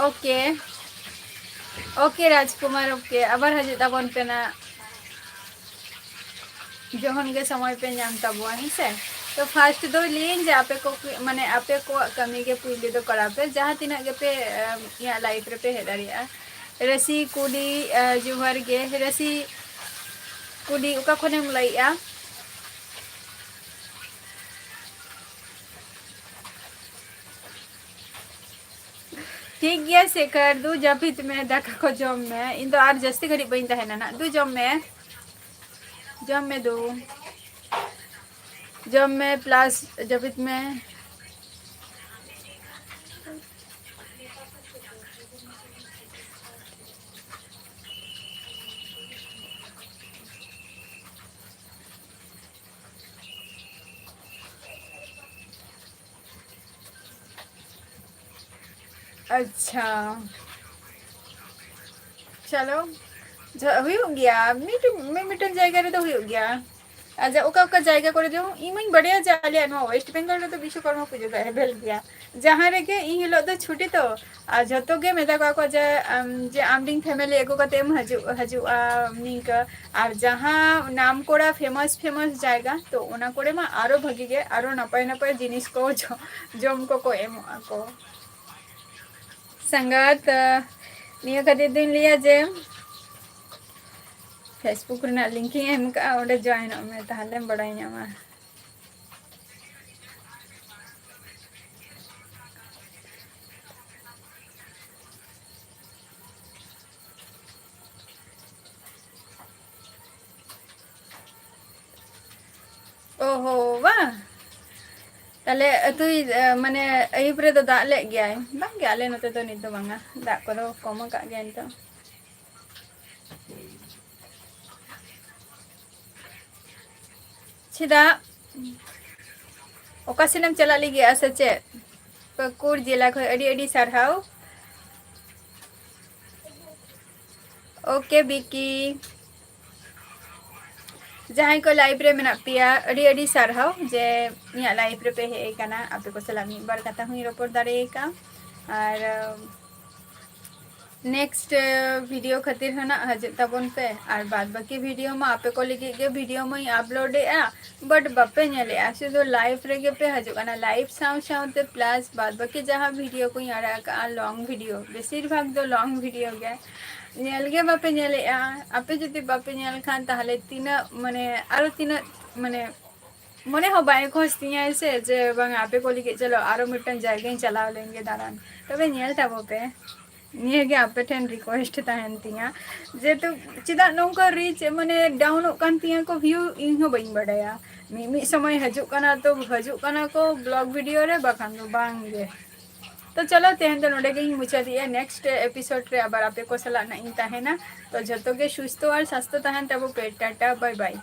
ओके ओके राजकुमार ओके आबार हजू ताबन पे ना जोहन के समय पे नाम तबुआ है से तो फर्स्ट दो लीन जे आपे को माने आपे को कमी के पुइले दो करा पे जहां तिना के पे या लाइफ रे पे हेदारिया रसी कुडी जुहर गे रसी कुडी उका खने मलाइया ठीक गया शेखर दू जपित में दाका को जम में इन तो आर जस्ती घड़ी बइन तहना ना दू जम में दो जब मैं प्लस जबित में अच्छा चलो हुई गया मिटन जाएगा रे तो हुई गया अच्छा ओका ओका जायगा करे दो इमन बढ़िया जालिया नो वेस्ट बंगाल रे तो विश्वकर्मा पूजा का हेबेल गया जहां रे के इ हिलो तो छुट्टी तो आ जतो गे मेदा को जे आमडिंग फैमिली एगो कते हजू निका और जहां नाम कोड़ा फेमस जायगा तो ओना कोड़े मा आरो भागी गे आरो नपाय जिनिस को जम को एम को संगात निया खातिर दिन लिया जे फेसबुक रे लिंकिंग एम का ओडे जॉइन में ताहले बड़ाई ᱧᱟᱢᱟ ओहो वाह ताले तु माने अयुब रे तो दाग ले गया बांग गे आले नते तो नित दो बांगा दाग को दो कम का गया तो छिदा ओकासिनम चला लगी आसे चे पकुर जिला खय अडी अडी सरहाव ओके बिकी जहां को लाइव रे मेना पिया अडी अडी सरहाव जे निया लाइव रे पे हे काना आपे को सलाम एक बार कथा हुई रिपोर्ट दारे का और नेक्स्ट वीडियो खातिर हना हजे तबन पे और बाद बाकी वीडियो में आपे को लगे के वीडियो में अपलोड है बट बापे नेले शुद्ध लाइव रेगे पे हजुना लाइव साउंड प्लस बाद बाकी जहाँ वीडियो को आड़ा लॉन्ग वीडियो बेसिर भाग दो लॉन्ग वीडियो गए नेलगे बापे नेले आपे जुदी बापे नेल खान ताहले तीना माने आरो तीना माने मने हो बाय खोजतिया से जे बांग आपे को लगे चलो आरो मिटन जायगा चला लेंगे दारान तबे नेल ताबो पे निये आपे ठेन रिक्वेस्ट तहन तिया जे तो चिदा नोंका रीच माने डाउन कान तिया को व्यू इन हो बइन बड़ाया मी समय हजु कना तो हजु कना को ब्लॉग वीडियो रे बाखान दो बांगे तो चलो तेहन तो नोडे गे मुचा दिया नेक्स्ट एपिसोड रे आबार आपे को सला ना इन तहना तो जतो के सुस्थ और स्वास्थ्य तहन तबो पे टाटा बाय बाय।